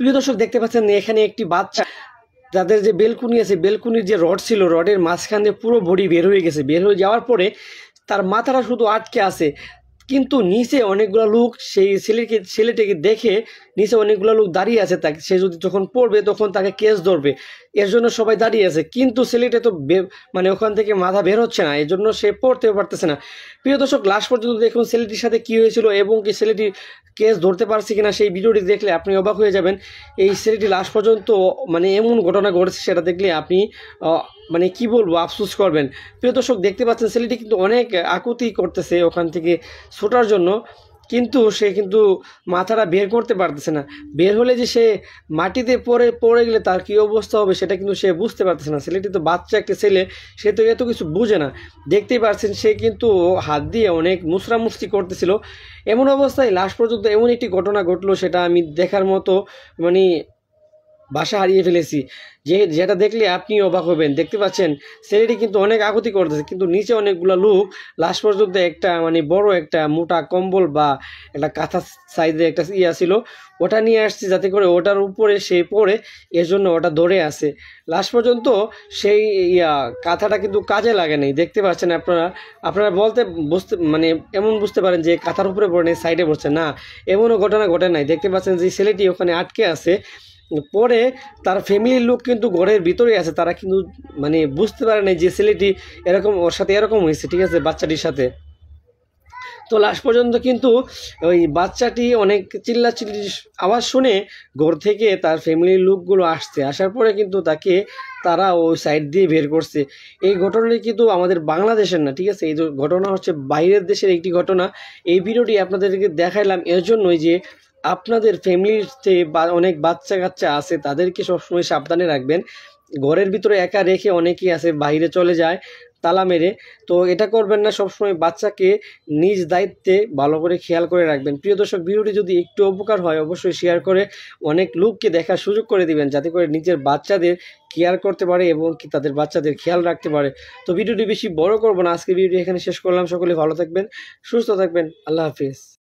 প্রিয় দর্শক দেখতে পাচ্ছেন এখানে একটি বাচ্চা, তাদের যে বেলকুনি আছে, বেলকুনির যে রড ছিল, রডের মাঝখান দিয়ে পুরো বডি বের হয়ে গেছে। বের হয়ে যাওয়ার পরে তার মাথাটা শুধু আটকে আছে, কিন্তু নিচে অনেকগুলো লোক সেই ছেলেটিকে দেখে নিচে অনেকগুলো লোক দাঁড়িয়ে আছে। তাকে সে যদি যখন পড়বে তখন তাকে কেস ধরবে, এর জন্য সবাই দাঁড়িয়ে আছে। কিন্তু ছেলেটা তো মানে ওখান থেকে মাথা বের হচ্ছে না, এর জন্য সে পড়তেও পারতেছে না। প্রিয় দর্শক, লাস্ট পর্যন্ত দেখুন ছেলেটির সাথে কি হয়েছিল এবং কি ছেলেটি কেস ধরতে পারছে কিনা। সেই ভিডিওটি দেখলে আপনি অবাক হয়ে যাবেন। এই ছেলেটি লাস্ট পর্যন্ত মানে এমন ঘটনা ঘটেছে, সেটা দেখলে আপনি মানে কি বলবো, আফসোস করবেন। প্রিয় দর্শক দেখতে পাচ্ছেন ছেলেটি কিন্তু অনেক আকুতি করতেছে ওখান থেকে ছোটার জন্য, কিন্তু সে কিন্তু মাথাটা বের করতে পারতেছে না। বের হলে যে সে মাটিতে পড়ে গেলে তার কী অবস্থা হবে সেটা কিন্তু সে বুঝতে পারতেছে না। ছেলেটি তো বাচ্চা একটা ছেলে, সে তো এত কিছু বুঝে না। দেখতেই পাচ্ছেন সে কিন্তু হাত দিয়ে অনেক মুচড়ামুচড়ি করতেছিল। এমন অবস্থায় লাস্ট পর্যন্ত এমন একটি ঘটনা ঘটলো, সেটা আমি দেখার মতো মানে বাসা হারিয়ে ফেলেছি, যেটা দেখলে আপনি অবাক হবেন। দেখতে পাচ্ছেন ছেলেটি কিন্তু অনেক আকুতি করতেছে, কিন্তু নিচে অনেকগুলো লোক লাস্ট পর্যন্ত একটা মানে বড় একটা মোটা কম্বল বা একটা কাঁথা সাইজের একটা ছিল, ওটা নিয়ে আসছে যাতে করে ওটার উপরে সে পড়ে, এর জন্য ওটা ধরে আছে লাস্ট পর্যন্ত। সেই কাঁথাটা কিন্তু কাজে লাগে নাই। দেখতে পাচ্ছেন আপনারা আপনারা বুঝতে মানে এমন বুঝতে পারেন যে কাঁথার উপরে পড়ে নেই, সাইডে পড়ছে না, এমনও ঘটনা ঘটে নাই। দেখতে পাচ্ছেন যে ছেলেটি ওখানে আটকে আছে, পরে তার ফ্যামিলির লোক কিন্তু ঘরের ভিতরে আছে, তারা কিন্তু মানে বুঝতে পারে না যে ছেলেটি এরকম, ওর সাথে এরকম হয়েছে, ঠিক আছে, বাচ্চাটির সাথে। তো লাস্ট পর্যন্ত কিন্তু ওই বাচ্চাটি অনেক চিল্লাচিল্লির আওয়াজ শুনে ঘর থেকে তার ফ্যামিলির লোকগুলো আসার পরে কিন্তু তাকে তারা ওই সাইড দিয়ে বের করছে। এই ঘটনাটি কিন্তু আমাদের বাংলাদেশের না, ঠিক আছে, এই ঘটনা হচ্ছে বাইরের দেশের একটি ঘটনা। এই ভিডিওটি আপনাদেরকে দেখাইলাম এর জন্যই যে আপনাদের ফ্যামিলিতে অনেক বাচ্চা কাচ্চা আছে, তাদেরকে সবসময় সাবধানে রাখবেন। ঘরের ভিতরে একা রেখে অনেকেই আছে বাইরে চলে যায় তালা মেরে, তো এটা করবেন না। সবসময় বাচ্চাকে নিজ দায়িত্বে ভালো করে খেয়াল করে রাখবেন। প্রিয় দর্শক, ভিডিওটি যদি একটু উপকার হয় অবশ্যই শেয়ার করে অনেক লোককে দেখার সুযোগ করে দিবেন, যাতে করে নিজের বাচ্চাদের কেয়ার করতে পারে এবং কি তাদের বাচ্চাদের খেয়াল রাখতে পারে। তো ভিডিওটি বেশি বড় করব না, আজকে ভিডিওটি এখানে শেষ করলাম। সকলে ভালো থাকবেন, সুস্থ থাকবেন, আল্লাহ হাফিজ।